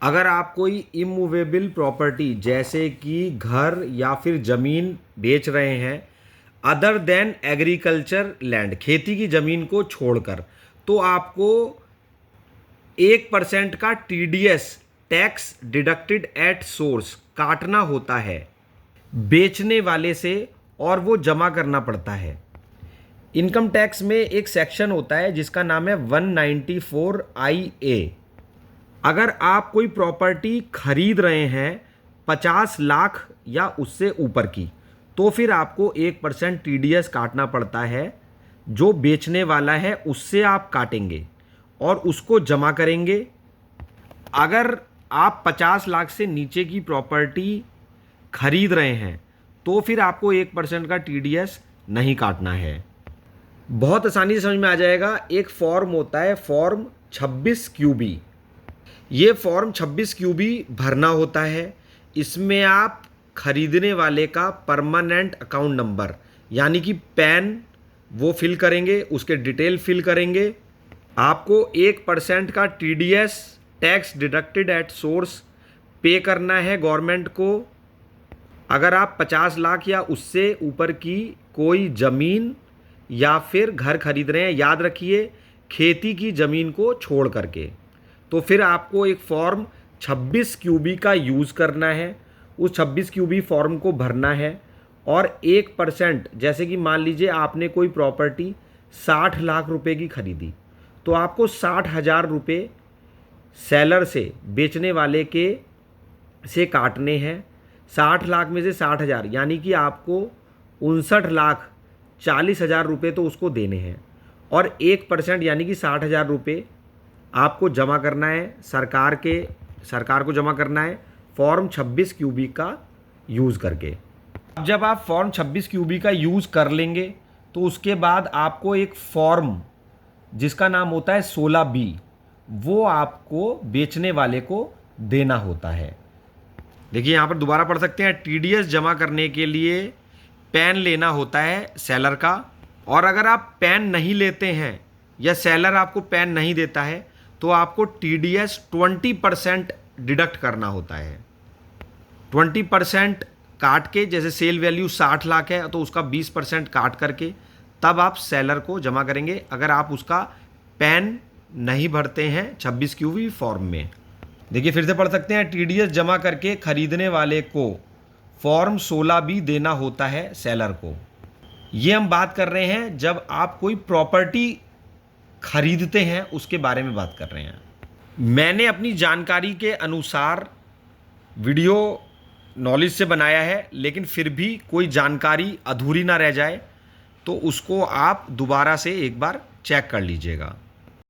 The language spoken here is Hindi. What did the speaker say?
अगर आप कोई इमूवेबल प्रॉपर्टी जैसे कि घर या फिर ज़मीन बेच रहे हैं अदर देन एग्रीकल्चर लैंड, खेती की ज़मीन को छोड़कर, तो आपको 1% का TDS tax deducted at source काटना होता है बेचने वाले से और वो जमा करना पड़ता है। इनकम टैक्स में एक सेक्शन होता है जिसका नाम है 194IA। अगर आप कोई प्रॉपर्टी खरीद रहे हैं 50 लाख या उससे ऊपर की, तो फिर आपको 1% टीडीएस काटना पड़ता है। जो बेचने वाला है उससे आप काटेंगे और उसको जमा करेंगे। अगर आप 50 लाख से नीचे की प्रॉपर्टी खरीद रहे हैं तो फिर आपको 1% का टीडीएस नहीं काटना है। बहुत आसानी से समझ में आ जाएगा। एक फॉर्म होता है फॉर्म 26 क्यूबी। ये फॉर्म 26 क्यूबी भरना होता है। इसमें आप खरीदने वाले का परमानेंट अकाउंट नंबर यानी कि पैन वो फिल करेंगे, उसके डिटेल फिल करेंगे। आपको 1% का TDS tax deducted at source पे करना है गवर्नमेंट को। अगर आप 50 लाख या उससे ऊपर की कोई ज़मीन या फिर घर खरीद रहे हैं, याद रखिए खेती की ज़मीन को छोड़ करके, तो फिर आपको एक फॉर्म 26 क्यूबी का यूज़ करना है। उस 26 क्यूबी फॉर्म को भरना है और 1%, जैसे कि मान लीजिए आपने कोई प्रॉपर्टी 60 लाख रुपए की खरीदी, तो आपको 60,000 रुपये सेलर से, बेचने वाले के से काटने हैं। 60 लाख में से 60,000 यानी कि आपको 59,40,000 रुपये तो उसको देने हैं और 1% यानी कि 60,000 रुपये आपको जमा करना है सरकार को जमा करना है फॉर्म 26 क्यूबी का यूज़ करके। अब जब आप फॉर्म 26 क्यूबी का यूज़ कर लेंगे तो उसके बाद आपको एक फॉर्म जिसका नाम होता है 16B, वो आपको बेचने वाले को देना होता है। देखिए यहाँ पर दोबारा पढ़ सकते हैं। टीडीएस जमा करने के लिए पैन लेना होता है सेलर का, और अगर आप पैन नहीं लेते हैं या सेलर आपको पैन नहीं देता है तो आपको टीडीएस 20% डिडक्ट करना होता है। 20% काट के, जैसे सेल वैल्यू 60 लाख है तो उसका 20% काट करके तब आप सेलर को जमा करेंगे, अगर आप उसका पैन नहीं भरते हैं 26 क्यूबी फॉर्म में। देखिए फिर से पढ़ सकते हैं। टीडीएस जमा करके खरीदने वाले को फॉर्म 16B देना होता है सेलर को। ये हम बात कर रहे हैं जब आप कोई प्रॉपर्टी खरीदते हैं उसके बारे में बात कर रहे हैं। मैंने अपनी जानकारी के अनुसार वीडियो नॉलेज से बनाया है, लेकिन फिर भी कोई जानकारी अधूरी ना रह जाए तो उसको आप दोबारा से एक बार चेक कर लीजिएगा।